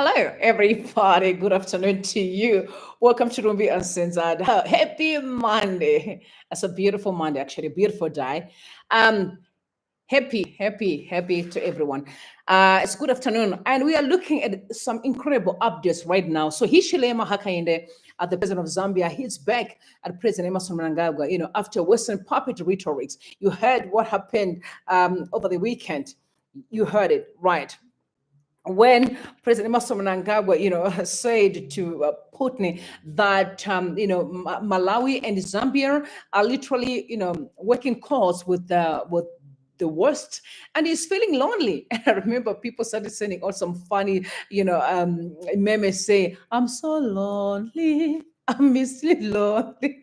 Hello, everybody. Good afternoon to you. Welcome to Rumbi Uncensored. Happy Monday. That's a beautiful Monday, actually, a beautiful day. Um, happy to everyone. It's good afternoon, and we are looking at some incredible updates right now. So Hichilema Hakainde, the president of Zambia, he's back at President Emerson Mnangagwa. After Western puppet rhetorics, you heard what happened over the weekend. You heard it right when President Emerson Mnangagwa, said to Putin that, Malawi and Zambia are literally, working cause with the worst, and he's feeling lonely. And I remember people started sending out some funny, memes say, "I'm so lonely. I'm mostly lonely.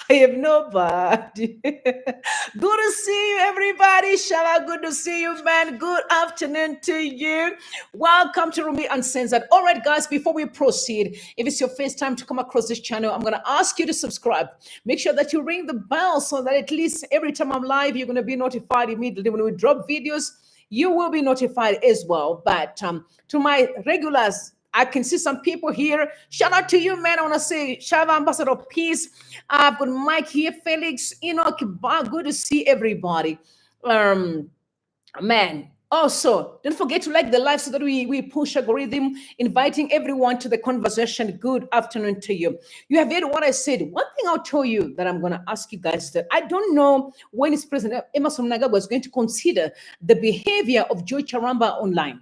I have nobody." Good to see you, everybody. Shala, good to see you, man. Good afternoon to you. Welcome to Rumi Uncensored. All right, guys, before we proceed, if it's your first time to come across this channel, I'm going to ask you to subscribe. Make sure that you ring the bell so that at least every time I'm live, you're going to be notified immediately when we drop videos. You will be notified as well. But to my regulars, I can see some people here. Shout out to you, man. I want to say, shout out, Ambassador of Peace. I've got Mike here, Felix, Kiba. Good to see everybody. Man. Also, don't forget to like the live so that we push algorithm, inviting everyone to the conversation. Good afternoon to you. You have heard what I said. One thing I'll tell you that I'm going to ask you guys that I don't know when is President Emerson Mnangagwa is going to consider the behavior of George Charamba online.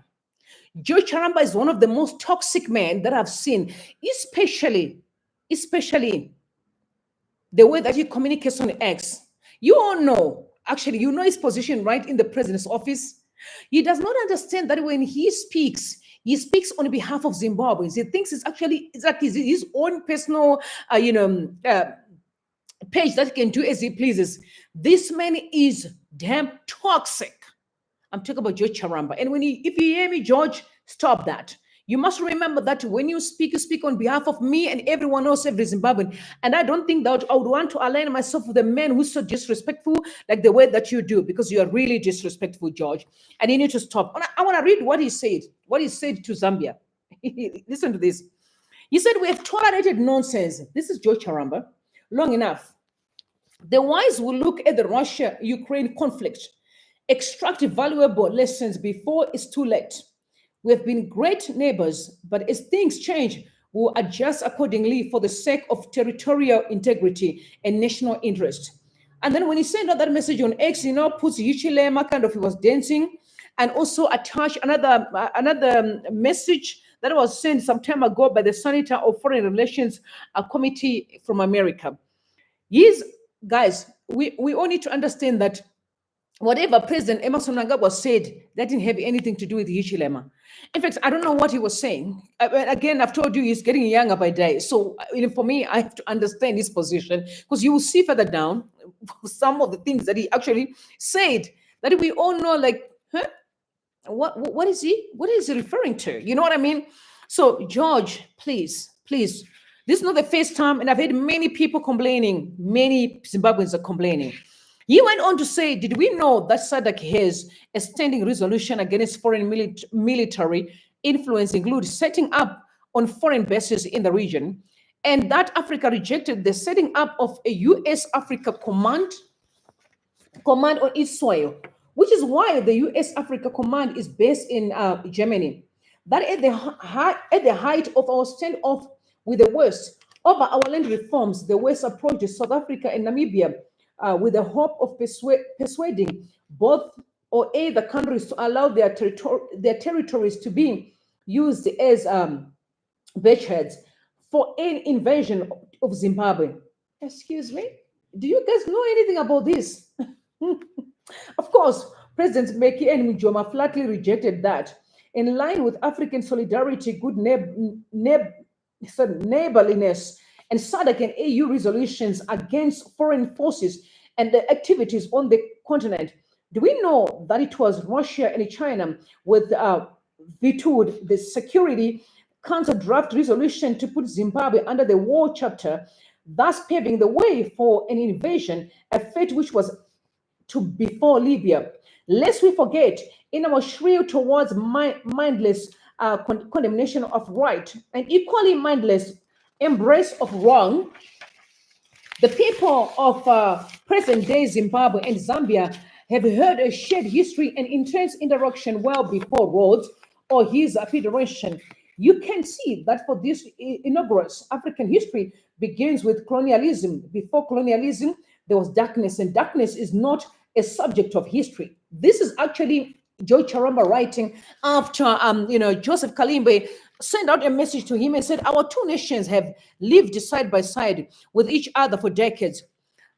George Charamba is one of the most toxic men that I've seen, especially the way that he communicates on X. You all know, actually, you know his position right in the president's office. He does not understand that when he speaks on behalf of Zimbabweans. He thinks it's like his own personal, page that he can do as he pleases. This man is damn toxic. I'm talking about George Charamba. And if you hear me, George, stop that. You must remember that when you speak on behalf of me and everyone else, every Zimbabwean. And I don't think that I would want to align myself with a man who's so disrespectful like the way that you do, because you are really disrespectful, George. And you need to stop. I want to read what he said to Zambia. Listen to this. He said, "We have tolerated nonsense." This is George Charamba. "Long enough. The wise will look at the Russia-Ukraine conflict, extract valuable lessons before it's too late. We have been great neighbors, but as things change, we'll adjust accordingly for the sake of territorial integrity and national interest." And then when he sent out that message on X, puts Hichilema kind of, he was dancing, and also attached another message that was sent some time ago by the Senator of Foreign Relations Committee from America. Guys, we all need to understand that whatever President Emerson Mnangagwa said, that didn't have anything to do with Hichilema. In fact, I don't know what he was saying. Again, I've told you he's getting younger by day. So for me, I have to understand his position, because you will see further down some of the things that he actually said that we all know, like, huh? What is he referring to? You know what I mean? So, George, please. This is not the first time, and I've heard many people complaining. Many Zimbabweans are complaining. He went on to say, "Did we know that Sadc has a standing resolution against foreign military influence, include setting up on foreign bases in the region, and that Africa rejected the setting up of a U.S. Africa command on its soil, which is why the U.S. Africa Command is based in Germany. That at the height of our standoff with the West over our land reforms, the West approached South Africa and Namibia with the hope of persuading both or either countries to allow their territories to be used as beachheads for an invasion of Zimbabwe." Excuse me? Do you guys know anything about this? Of course, President Meki and Mjoma flatly rejected that. In line with African solidarity, good neighborliness, and SADC and AU resolutions against foreign forces and the activities on the continent, do we know that it was Russia and China with vetoed the Security Council draft resolution to put Zimbabwe under the war chapter, thus paving the way for an invasion, a fate which was to befall Libya? Lest we forget, in our shrill towards mindless condemnation of right, and equally mindless embrace of wrong, the people of present-day Zimbabwe and Zambia have heard a shared history and intense interaction well before Rhodes or his federation. You can see that for this inaugural African history begins with colonialism. Before colonialism, there was darkness, and darkness is not a subject of history. This is actually George Charamba writing after Joseph Kalimbwe sent out a message to him and said, our two nations have lived side by side with each other for decades.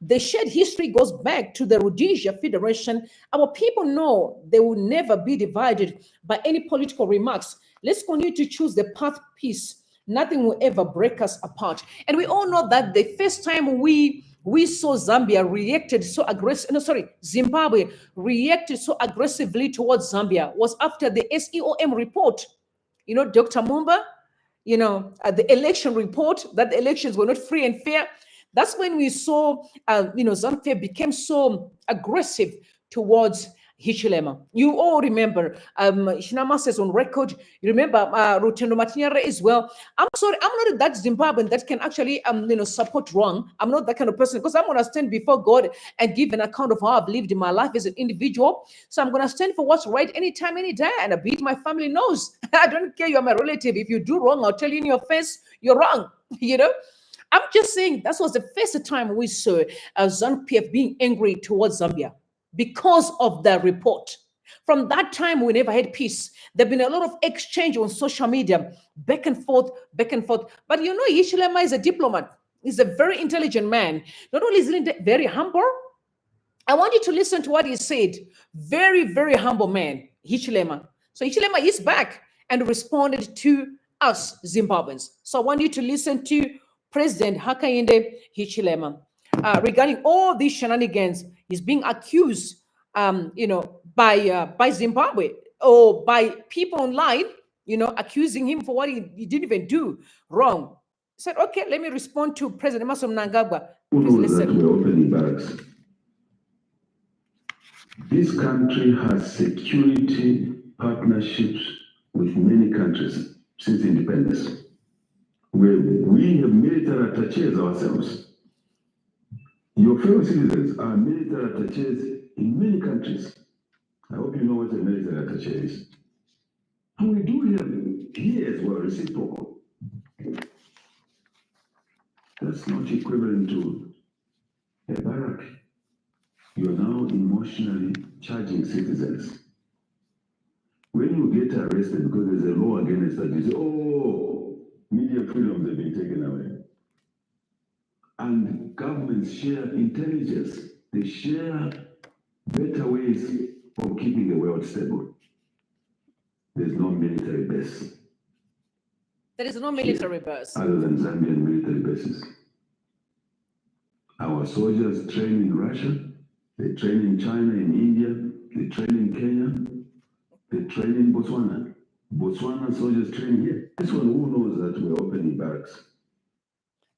The shared history goes back to the Rhodesia Federation. Our people know they will never be divided by any political remarks. Let's continue to choose the path of peace. Nothing will ever break us apart. And we all know that the first time we saw Zambia reacted so aggressive, Zimbabwe reacted so aggressively towards Zambia was after the SEOM report. Dr. Mumba, the election report that the elections were not free and fair. That's when we saw, Zambia became so aggressive towards Hichilema. You all remember, Shinama says on record, you remember Rutendo Matinyere as well. I'm sorry, I'm not that Zimbabwean that can actually, support wrong. I'm not that kind of person because I'm going to stand before God and give an account of how I've lived in my life as an individual. So I'm going to stand for what's right anytime, any day, and I beat my family knows. I don't care, you're my relative. If you do wrong, I'll tell you in your face, you're wrong, I'm just saying that was the first time we saw ZANU-PF being angry towards Zambia because of the report. From that time, we never had peace. There's been a lot of exchange on social media, back and forth, back and forth. But Hichilema is a diplomat. He's a very intelligent man. Not only is he very humble, I want you to listen to what he said. Very, very humble man, Hichilema. So Hichilema is back and responded to us Zimbabweans. So I want you to listen to President Hakainde Hichilema regarding all these shenanigans. He's being accused, by Zimbabwe or by people online, accusing him for what he didn't even do wrong. He said, okay, let me respond to President Mnangagwa. Please listen. We're opening barracks. This country has security partnerships with many countries since independence. We have military attaches ourselves. Your fellow citizens are military attaches in many countries. I hope you know what a military attaché is. And we do have here as well reciprocal. That's not equivalent to a barrack. You are now emotionally charging citizens. When you get arrested because there's a law against that, you say, oh, media freedoms have been taken away. And governments share intelligence. They share better ways of keeping the world stable. There's no military base. There is no military base. Other than Zambian military bases. Our soldiers train in Russia, they train in China, in India, they train in Kenya, they train in Botswana. Botswana soldiers train here. This one, who knows that we're opening barracks?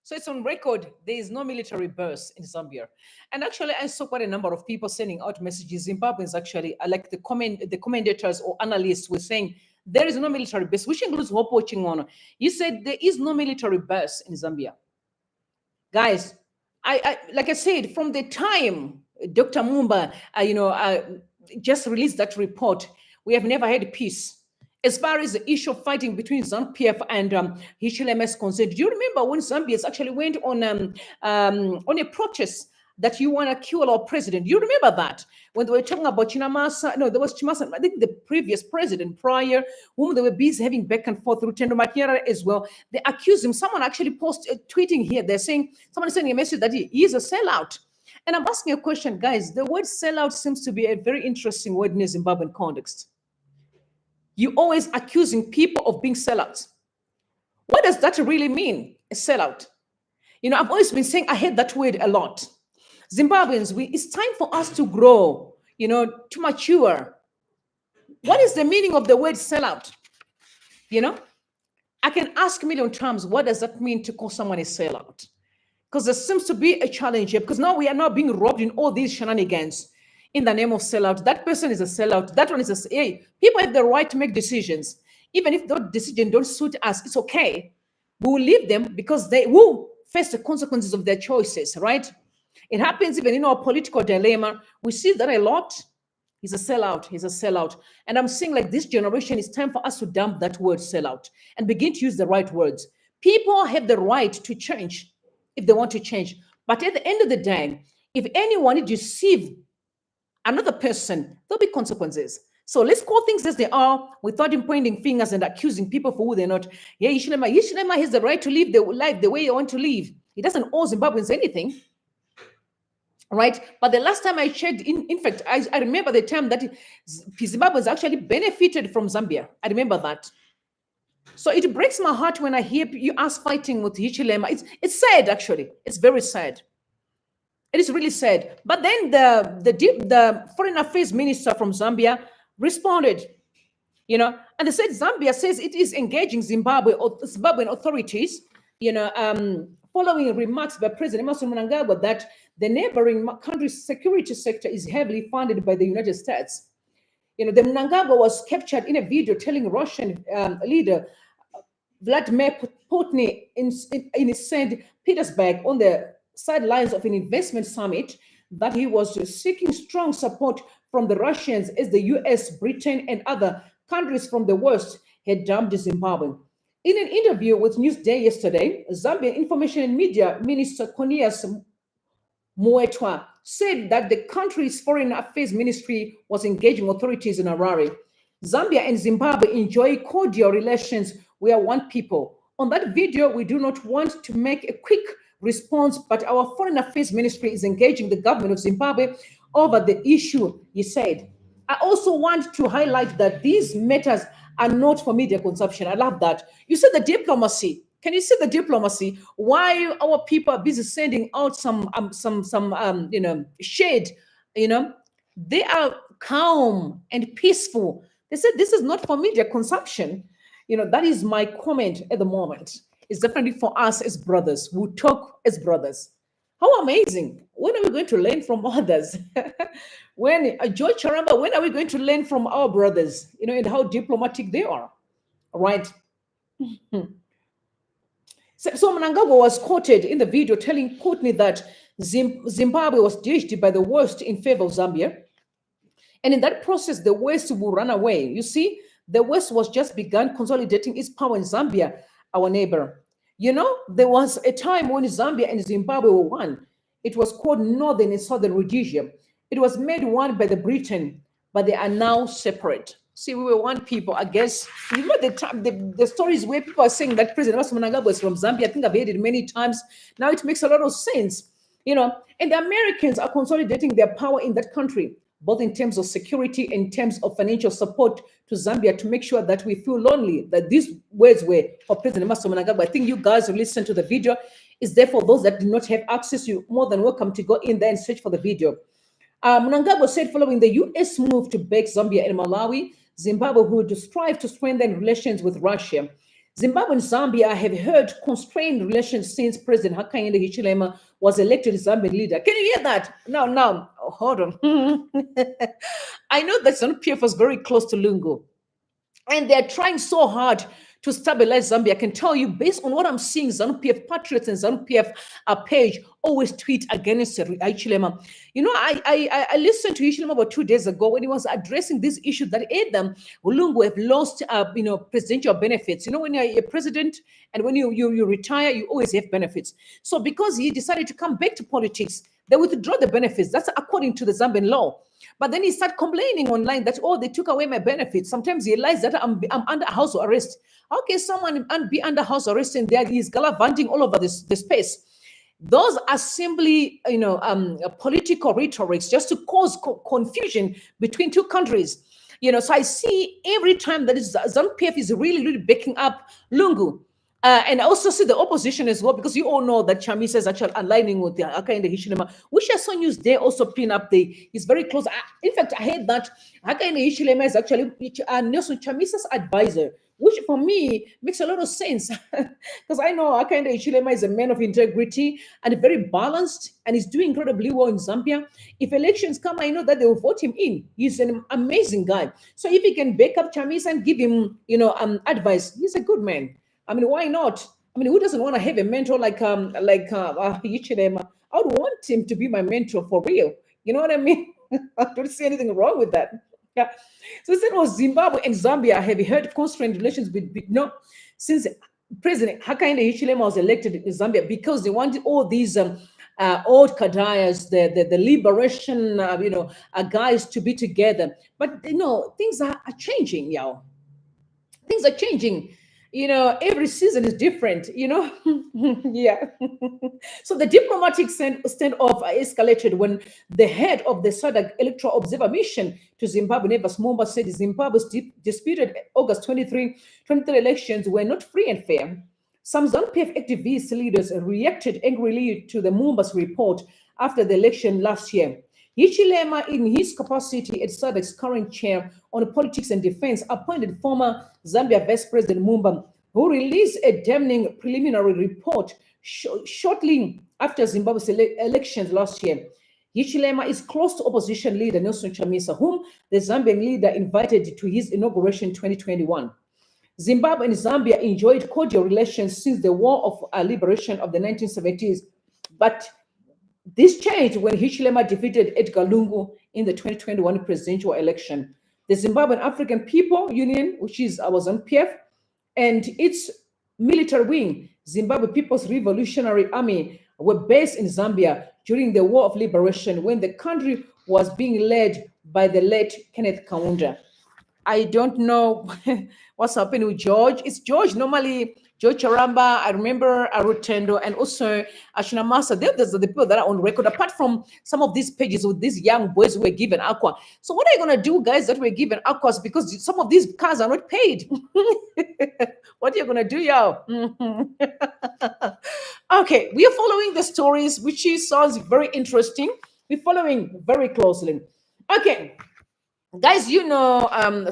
So it's on record, there is no military base in Zambia. And actually, I saw quite a number of people sending out messages. Zimbabweans actually, like the commentators or analysts were saying, there is no military base, which includes Hope Watching One. He said there is no military base in Zambia. Guys, I like I said, from the time Dr. Mumba, just released that report, we have never had peace. As far as the issue of fighting between ZANU-PF and Hichilema is concerned, do you remember when Zambians actually went on a protest that you want to kill our president? Do you remember that? When they were talking about Chinamasa, no, there was Chimasa, I think the previous president prior, whom they were busy having back and forth, Rutendo Matinyere as well. They accused him. Someone actually tweeting here, they're saying, someone is sending a message that he is a sellout. And I'm asking a question, guys, the word sellout seems to be a very interesting word in a Zimbabwean context. You always accusing people of being sellouts. What does that really mean, a sellout? I've always been saying I hate that word a lot. Zimbabweans, it's time for us to grow, to mature. What is the meaning of the word sellout? I can ask a million times, what does that mean to call someone a sellout? Because there seems to be a challenge here, because now we are now being robbed in all these shenanigans. In the name of sellout, that person is a sellout. That one is hey, people have the right to make decisions. Even if those decisions don't suit us, it's okay. We will leave them because they will face the consequences of their choices, right? It happens even in our political dilemma. We see that a lot. He's a sellout. He's a sellout. And I'm saying, like, this generation, it's time for us to dump that word sellout and begin to use the right words. People have the right to change if they want to change. But at the end of the day, if anyone deceives another person, there'll be consequences. So let's call things as they are without pointing fingers and accusing people for who they're not. Yeah, Hichilema has the right to live the life the way you want to live. He doesn't owe Zimbabweans anything. Right? But the last time I checked, in fact, I remember the time that Zimbabweans actually benefited from Zambia. I remember that. So it breaks my heart when I hear you us fighting with Hichilema. It's sad, actually. It's very sad. It is really sad. But then the foreign affairs minister from Zambia responded, and they said Zambia says it is engaging Zimbabwean authorities, following remarks by President Emmerson Mnangagwa that the neighboring country's security sector is heavily funded by the United States. The Mnangagwa was captured in a video telling Russian leader Vladimir Putin in St. Petersburg on the sidelines of an investment summit that he was seeking strong support from the Russians as the US, Britain, and other countries from the West had dumped Zimbabwe. In an interview with Newsday yesterday, Zambian Information and Media Minister Cornelius Muetwa said that the country's foreign affairs ministry was engaging authorities in Harare. Zambia and Zimbabwe enjoy cordial relations. We are one people. On that video, we do not want to make a quick response, but our foreign affairs ministry is engaging the government of Zimbabwe over the issue, he said. I also want to highlight that these matters are not for media consumption. I love that. You said the diplomacy. Can you see the diplomacy? Why our people are busy sending out some shade? They are calm and peaceful. They said this is not for media consumption. That is my comment at the moment. It's definitely for us as brothers. We talk as brothers. How amazing. When are we going to learn from others? When George Charamba, when are we going to learn from our brothers, and how diplomatic they are? All right. So Mnangagwa was quoted in the video telling Putin that Zimbabwe was ditched by the West in favor of Zambia. And in that process, the West will run away. You see, the West was just begun consolidating its power in Zambia, our neighbor. There was a time when Zambia and Zimbabwe were one. It was called Northern and Southern Rhodesia. It was made one by the Britain, but they are now separate. See, we were one people, I guess. The stories where people are saying that President Mnangagwa is from Zambia. I think I've heard it many times. Now it makes a lot of sense, and the Americans are consolidating their power in that country, both in terms of security and in terms of financial support to Zambia to make sure that we feel lonely, that these words were for President Mnangagwa. I think you guys who listen to the video, is there for those that do not have access. You're more than welcome to go in there and search for the video. Mnangagwa said following the U.S. move to back Zambia and Malawi, Zimbabwe would strive to strengthen relations with Russia. Zimbabwe and Zambia have had constrained relations since President Hakainde Hichilema was elected Zambian leader. Can you hear that? No, hold on. I know that ZANU-PF was very close to Lungu, and they're trying so hard to stabilize Zambia. I can tell you, based on what I'm seeing, ZANU-PF patriots and ZANU-PF page always tweet against Hichilema. I listened to Hichilema about 2 days ago when he was addressing this issue that Adam Lungu have lost, presidential benefits. When you're a president and when you retire, you always have benefits. So because he decided to come back to politics, they withdraw the benefits. That's according to the Zambian law. But then he started complaining online that, they took away my benefits. Sometimes he realized that I'm under house arrest. How can someone be under house arrest and there he's gallivanting all over the space? Those are simply, political rhetorics just to cause confusion between two countries. So I see every time that ZANU-PF is really, really backing up Lungu. And I also see the opposition as well, because you all know that Chamisa is actually aligning with the Hakainde Hichilema, which I saw Newsday also pin up he's very close. In fact, I heard that Hakainde Hichilema is actually Nelson Chamisa's advisor which for me makes a lot of sense because I know Hakainde Hichilema is a man of integrity and very balanced, and he's doing incredibly well in Zambia. If elections come, I know that they will vote him in. He's an amazing guy. So if he can back up Chamisa and give him, advice, he's a good man. I mean, why not? I mean, who doesn't want to have a mentor like Hichilema? I would want him to be my mentor for real. You know what I mean? I don't see anything wrong with that. Yeah. So instead of Zimbabwe and Zambia have had constrained relations since President Hakainde Hichilema was elected in Zambia because they wanted all these old Kadayas, the liberation, guys to be together. But things are changing, y'all. Things are changing. Every season is different, yeah. So the diplomatic standoff escalated when the head of the Sadc Electoral Observer Mission to Zimbabwe, Nevas Mumba, said Zimbabwe's disputed August 23 elections were not free and fair. Some ZANU-PF activist leaders reacted angrily to the Mumba's report after the election last year. Hichilema, in his capacity as SADC's current chair on politics and defense, appointed former Zambia Vice President Mumba, who released a damning preliminary report shortly after Zimbabwe's elections last year. Hichilema is close to opposition leader Nelson Chamisa, whom the Zambian leader invited to his inauguration in 2021. Zimbabwe and Zambia enjoyed cordial relations since the War of Liberation of the 1970s, but this changed when Hichilema defeated Edgar Lungu in the 2021 presidential election. The Zimbabwean African People Union, which is our ZANU-PF, and its military wing, Zimbabwe People's Revolutionary Army, were based in Zambia during the War of Liberation when the country was being led by the late Kenneth Kaunda. I don't know what's happening with George. It's George, normally George Charamba, I remember Arutendo, and also Ashinamasa. Those are the people that are on record, apart from some of these pages with these young boys who were given aqua. So what are you going to do, guys, that were given aquas? Because some of these cars are not paid. What are you going to do, y'all? Okay, we are following the stories, which sounds very interesting. We're following very closely. Okay. Guys,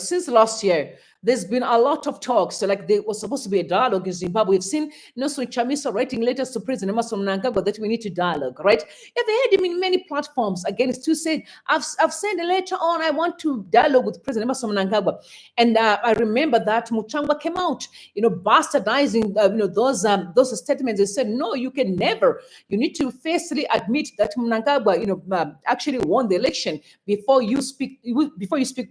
since last year, there's been a lot of talks. So like there was supposed to be a dialogue in Zimbabwe. We've seen Nelson Chamisa writing letters to President Emerson Mnangagwa that we need to dialogue, right? Yeah, they had him in many platforms. Again, it's to say, I've sent a letter on, I want to dialogue with President Emerson Mnangagwa. And I remember that Muchangwa came out, bastardizing, those statements. They said, no, you can never. You need to firstly admit that Mnangagwa, actually won the election before you speak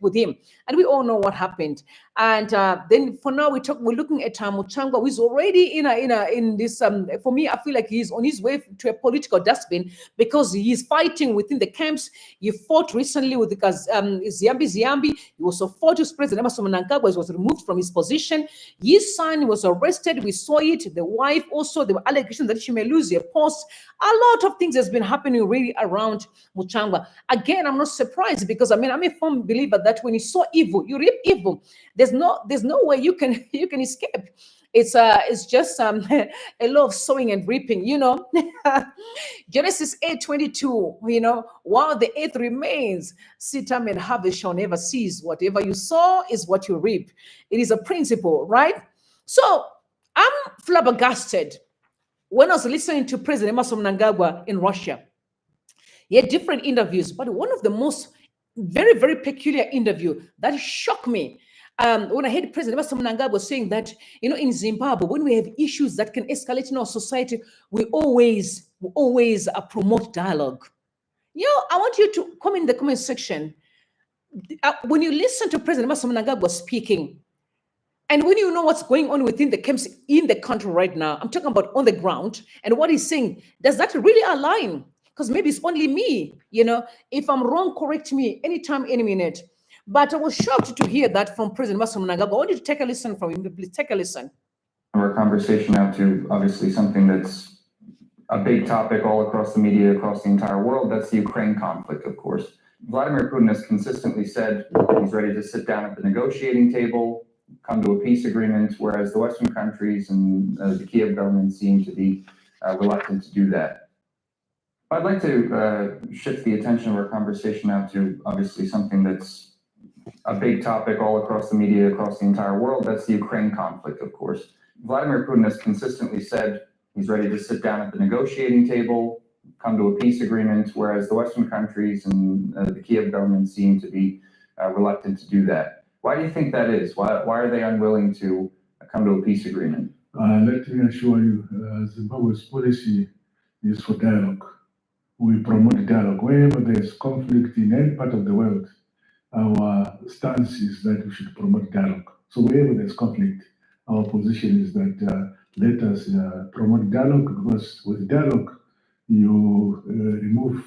with him. And we all know what happened. And then for now, we're looking at Muchangwa, who's already in this. For me, I feel like he's on his way to a political dustbin because he's fighting within the camps. He fought recently with Ziambi. He also fought with President Emerson Mnangagwa. He was removed from his position. His son was arrested. We saw it. The wife also. There were allegations that she may lose her post. A lot of things has been happening really around Muchangwa. Again, I'm not surprised because I'm a firm believer that when you sow evil, you reap evil. There's no way you can escape. It's just a law of sowing and reaping, Genesis 8:22, while the earth remains, seed time and harvest shall never cease. Whatever you sow is what you reap. It is a principle, right? So I'm flabbergasted when I was listening to President Emerson Mnangagwa in Russia. He had different interviews, but one of the most very, very peculiar interview that shocked me. When I heard President Emerson Mnangagwa saying that, in Zimbabwe, when we have issues that can escalate in our society, we always promote dialogue. I want you to comment in the comment section. When you listen to President Emerson Mnangagwa speaking, and when you know what's going on within the camps in the country right now, I'm talking about on the ground, and what he's saying, does that really align? Because maybe it's only me, If I'm wrong, correct me anytime, any minute. But I was shocked to hear that from President Emerson Mnangagwa. I want you to take a listen from him. Please take a listen. Our conversation now to obviously something that's a big topic all across the media, across the entire world. That's the Ukraine conflict, of course. Vladimir Putin has consistently said he's ready to sit down at the negotiating table, come to a peace agreement, whereas the Western countries and the Kiev government seem to be reluctant to do that. I'd like to shift the attention of our conversation now to obviously something that's a big topic all across the media, across the entire world. That's the Ukraine conflict, of course. Vladimir Putin has consistently said he's ready to sit down at the negotiating table, come to a peace agreement, whereas the Western countries and the Kiev government seem to be reluctant to do that. Why do you think that is? Why are they unwilling to come to a peace agreement? Let me assure you, Zimbabwe's policy is for dialogue. We promote dialogue. Wherever there's conflict in any part of the world, our stance is that we should promote dialogue. So wherever there's conflict, our position is that let us promote dialogue, because with dialogue, you remove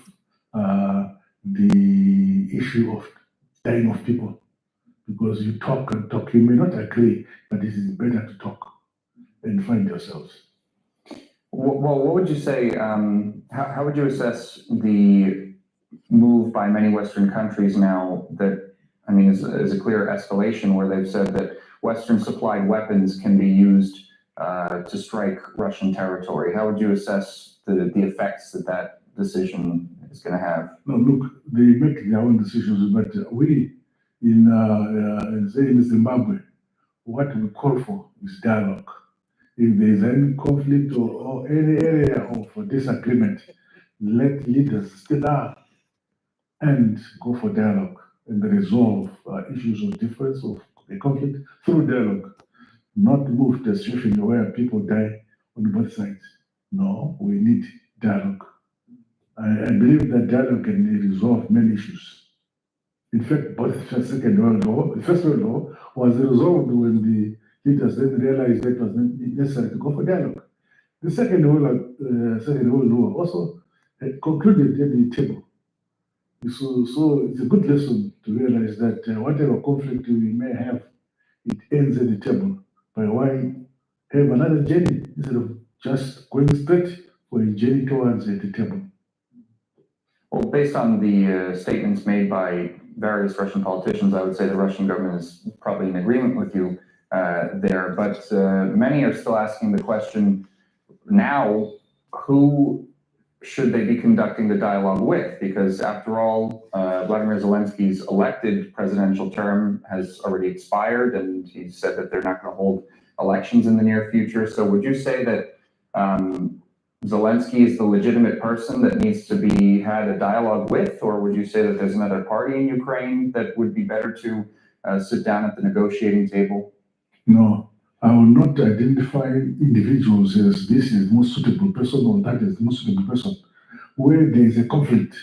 the issue of dying of people. Because you talk and talk, you may not agree, but it is better to talk and find yourselves. Well, what would you say, how would you assess the move by many Western countries now that, I mean, is a clear escalation where they've said that Western supplied weapons can be used to strike Russian territory? How would you assess the effects that that decision is going to have? No, look, they make their own decisions, but we in Zimbabwe, what we call for is dialogue. If there is any conflict or any area of disagreement, let leaders sit down and go for dialogue and resolve issues of difference of a conflict through dialogue, not move the situation where people die on both sides. No, we need dialogue. I believe that dialogue can resolve many issues. In fact, both the Second World War, the First World War was resolved when the leaders then realized that it was necessary to go for dialogue. The Second World War also had concluded at the table. So it's a good lesson to realize that whatever conflict we may have, it ends at the table. But why have another journey instead of just going straight for a journey towards the table? Well, based on the statements made by various Russian politicians, I would say the Russian government is probably in agreement with you there. But many are still asking the question now, who should they be conducting the dialogue with? Because after all, Vladimir Zelensky's elected presidential term has already expired, and he said that they're not going to hold elections in the near future. So would you say that Zelensky is the legitimate person that needs to be had a dialogue with, or would you say that there's another party in Ukraine that would be better to sit down at the negotiating table? No, I will not identify individuals as this is the most suitable person or that is the most suitable person. Where there is a conflict,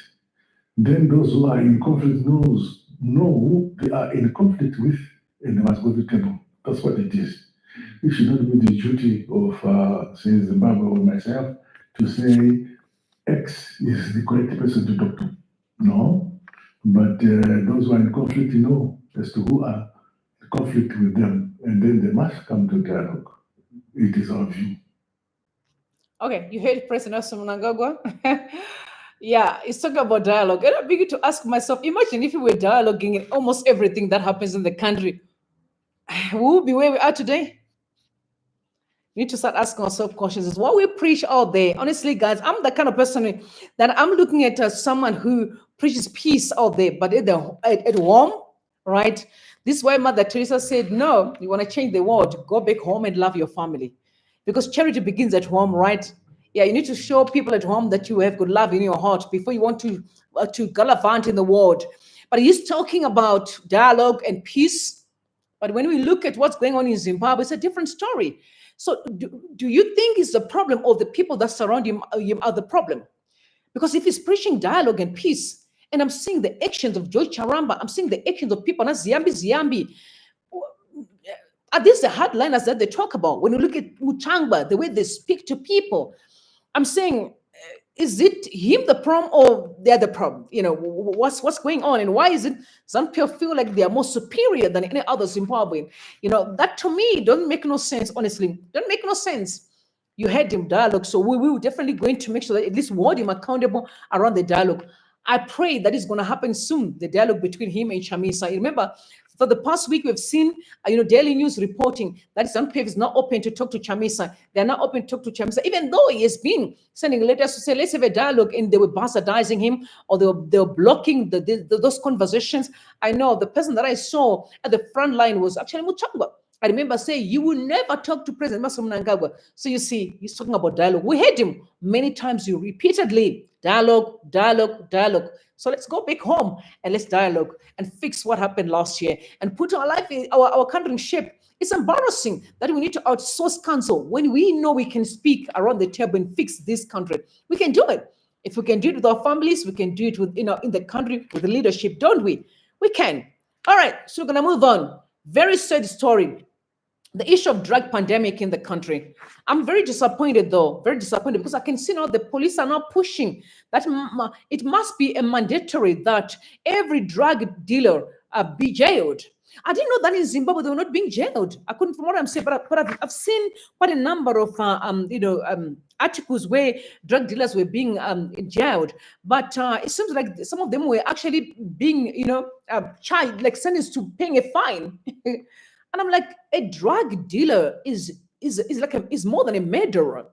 then those who are in conflict know who they are in conflict with, and they must go to the table. That's what it is. It should not be the duty of, say, Zimbabwe or myself to say X is the correct person to talk to. No, but those who are in conflict know as to who are in conflict with them, and then they must come to dialogue. It is our view. Okay, you heard President Mnangagwa. Yeah, he's talking about dialogue. And I begin to ask myself, imagine if we were dialoguing in almost everything that happens in the country, we would be where we are today. We need to start asking ourselves questions. Is what we preach out there. Honestly, guys, I'm the kind of person that I'm looking at as someone who preaches peace out there, but at home, right? This is why Mother Teresa said, no, you want to change the world, go back home and love your family. Because charity begins at home, right? Yeah, you need to show people at home that you have good love in your heart before you want to gallivant in the world. But he's talking about dialogue and peace. But when we look at what's going on in Zimbabwe, it's a different story. So do you think it's the problem of the people that surround him are the problem? Because if he's preaching dialogue and peace, and I'm seeing the actions of George Charamba, I'm seeing the actions of people, not Ziyambi. Are these the hardliners that they talk about? When you look at Mutangwa, the way they speak to people, I'm saying, is it him the problem or they're the problem? You know, what's going on, and why is it some people feel like they are more superior than any other Zimbabwean? You know, that to me doesn't make no sense, honestly. Doesn't make no sense. You had him dialogue, so we were definitely going to make sure that at least hold him accountable around the dialogue. I pray that is going to happen soon, the dialogue between him and Chamisa. Remember, for the past week, we've seen, Daily News reporting that ZANU-PF is not open to talk to Chamisa. They're not open to talk to Chamisa, even though he has been sending letters to say, let's have a dialogue, and they were bastardizing him, or they were blocking those conversations. I know the person that I saw at the front line was actually Muchangwa. I remember saying, you will never talk to President Mnangagwa. So you see, he's talking about dialogue. We heard him many times, repeatedly, dialogue. So let's go back home and let's dialogue and fix what happened last year and put our life, our country in shape. It's embarrassing that we need to outsource counsel when we know we can speak around the table and fix this country. We can do it. If we can do it with our families, we can do it with, in the country with the leadership, don't we? We can. All right, so we're going to move on. Very sad story. The issue of drug pandemic in the country. I'm very disappointed, though, because I can see now the police are now pushing that it must be a mandatory that every drug dealer be jailed. I didn't know that in Zimbabwe they were not being jailed. I couldn't, from what I'm saying, but I've seen quite a number of articles where drug dealers were being jailed. But it seems like some of them were actually being, charged, like sentenced to paying a fine. And I'm like, a drug dealer is more than a murderer,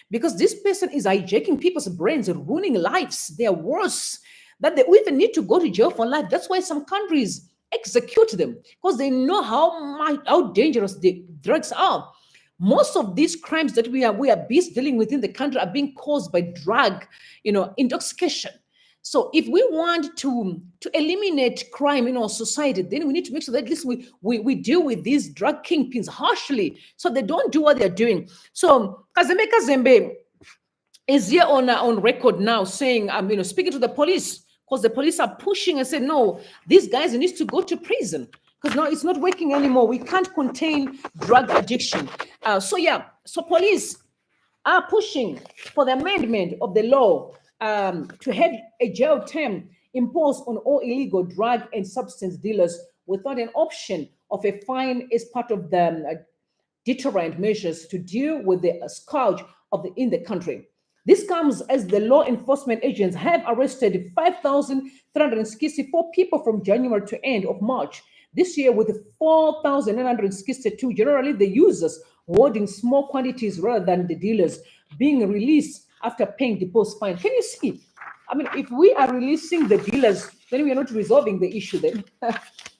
because this person is hijacking people's brains and ruining lives. They are worse, that they even need to go to jail for life. That's why some countries execute them, because they know how dangerous the drugs are. Most of these crimes that we are busy dealing with in the country are being caused by drug, intoxication. So if we want to eliminate crime in our society, then we need to make sure that at least we deal with these drug kingpins harshly, so they don't do what they're doing. So Kazembe is here on record now saying, speaking to the police, because the police are pushing and say, no, these guys need to go to prison, because now it's not working anymore. We can't contain drug addiction. So police are pushing for the amendment of the law to have a jail term imposed on all illegal drug and substance dealers without an option of a fine as part of the deterrent measures to deal with the scourge in the country. This comes as the law enforcement agents have arrested 5,364 people from January to end of March this year, with 4,962, generally the users holding small quantities rather than the dealers, being released after paying deposit fine. Can you see? I mean, if we are releasing the dealers, then we are not resolving the issue then.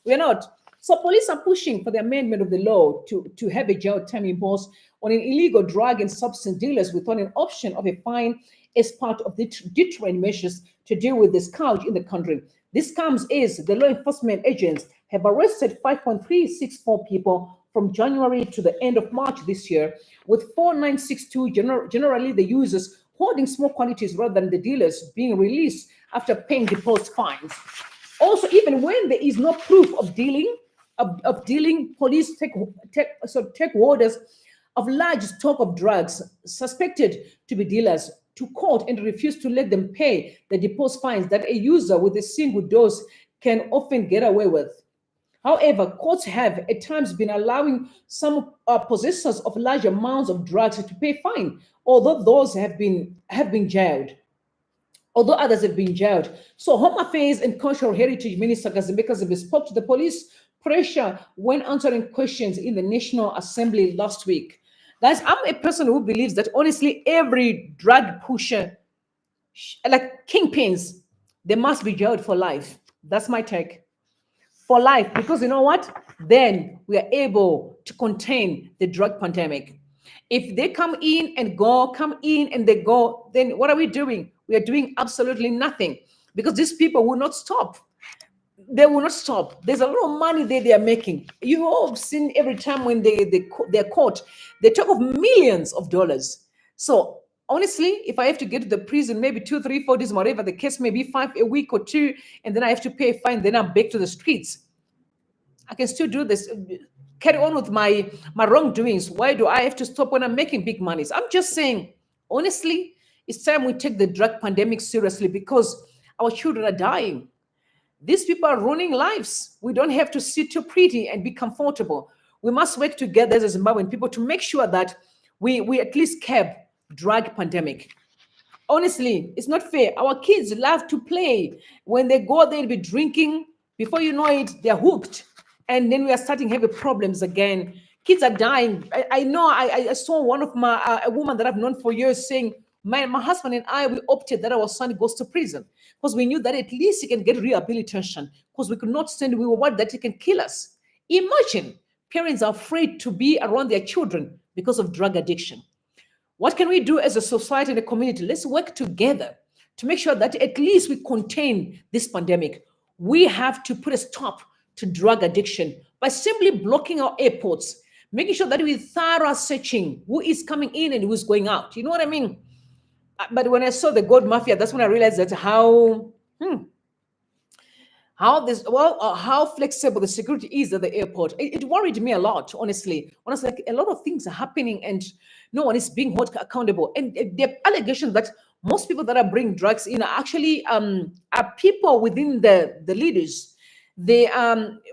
We are not. So police are pushing for the amendment of the law to have a jail term imposed on an illegal drug and substance dealers without an option of a fine as part of the deterrent measures to deal with this scourge in the country. This comes as the law enforcement agents have arrested 5.364 people from January to the end of March this year, with 4,962 generally the users holding small quantities rather than the dealers, being released after paying deposit fines. Also, even when there is no proof of dealing, police take orders of large stock of drugs suspected to be dealers to court and refuse to let them pay the deposit fines that a user with a single dose can often get away with. However, courts have at times been allowing some possessors of large amounts of drugs to pay fine, although those have been jailed. Although others have been jailed. So Home Affairs and Cultural Heritage Minister Kazembe spoke to the police pressure when answering questions in the National Assembly last week. Guys, I'm a person who believes that honestly every drug pusher, like kingpins, they must be jailed for life. That's my take. For life, because you know what? Then we are able to contain the drug pandemic. If they come in and they go, then what are we doing? We are doing absolutely nothing, because these people will not stop. They will not stop. There's a lot of money they are making. You all have seen every time when they're caught, they talk of millions of dollars. So honestly, if I have to get to the prison, maybe 2, 3, 4 days, whatever the case may be, 5 a week or 2, and then I have to pay a fine, then I'm back to the streets. I can still do this, carry on with my wrongdoings. Why do I have to stop when I'm making big monies? I'm just saying, honestly, it's time we take the drug pandemic seriously, because our children are dying. These people are ruining lives. We don't have to sit too pretty and be comfortable. We must work together as Zimbabwean people to make sure that we at least curb drug pandemic. Honestly, it's not fair. Our kids love to play. When they go, they'll be drinking. Before you know it, they're hooked. And then we are starting having problems again. Kids are dying. I know I saw one of my, a woman that I've known for years saying, my husband and I, we opted that our son goes to prison because we knew that at least he can get rehabilitation because we could not stand, we were worried that he can kill us. Imagine parents are afraid to be around their children because of drug addiction. What can we do as a society and a community? Let's work together to make sure that at least we contain this pandemic. We have to put a stop to drug addiction by simply blocking our airports, making sure that we thorough searching who is coming in and who's going out. You know what I mean? But when I saw the gold mafia, that's when I realized that how how flexible the security is at the airport. It worried me a lot, honestly. Honestly, like a lot of things are happening and no one is being held accountable. And the allegation that most people that are bringing drugs in are actually are people within the leaders. They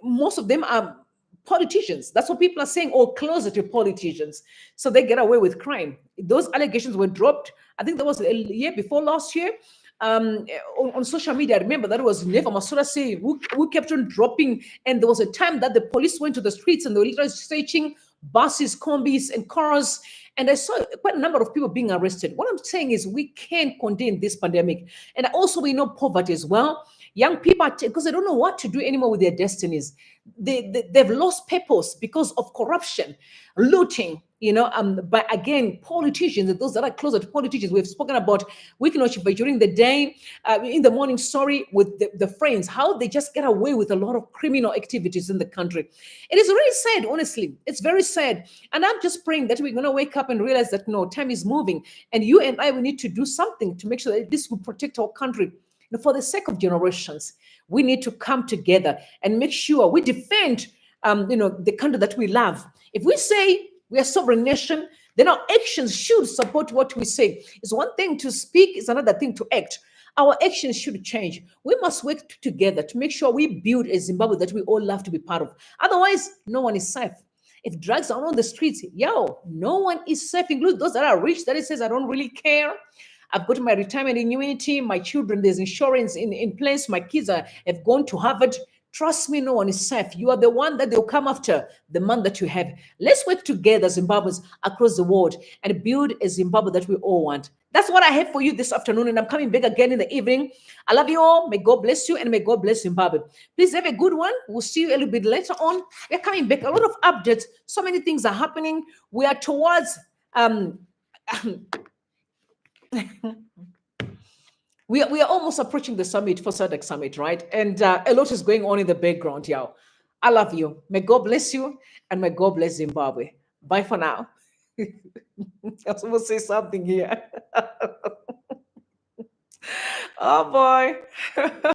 most of them are politicians. That's what people are saying, or closer to politicians. So they get away with crime. Those allegations were dropped. I think that was a year before last year. On social media, I remember that it was Neva Masurasi who kept on dropping, and there was a time that the police went to the streets and they were literally searching buses, combis, and cars, and I saw quite a number of people being arrested. What I'm saying is we can contain this pandemic, and also we know poverty as well. Young people, because they don't know what to do anymore with their destinies. They've lost purpose because of corruption, looting, but again, politicians and those that are closer to politicians, we've spoken about Wikinochipa during the day, in the morning story with the friends, how they just get away with a lot of criminal activities in the country. It is really sad, honestly. It's very sad. And I'm just praying that we're going to wake up and realize that no, time is moving. And you and I, we need to do something to make sure that this will protect our country. For the sake of generations, we need to come together and make sure we defend, the country that we love. If we say we are a sovereign nation, then our actions should support what we say. It's one thing to speak, it's another thing to act. Our actions should change. We must work together to make sure we build a Zimbabwe that we all love to be part of. Otherwise, no one is safe. If drugs are on the streets, no one is safe, including those that are rich, that it says, I don't really care. I've got my retirement annuity, my children, there's insurance in place, my kids have gone to Harvard. Trust me, no one is safe. You are the one that they'll come after, the man that you have. Let's work together, Zimbabweans across the world, and build a Zimbabwe that we all want. That's what I have for you this afternoon, and I'm coming back again in the evening. I love you all. May God bless you, and may God bless Zimbabwe. Please have a good one. We'll see you a little bit later on. We're coming back. A lot of updates. So many things are happening. We are towards... We are almost approaching the summit for Sadc summit, right? And a lot is going on in the background, y'all. I love you. May God bless you, and may God bless Zimbabwe. Bye for now. I was supposed to say something here. Oh boy.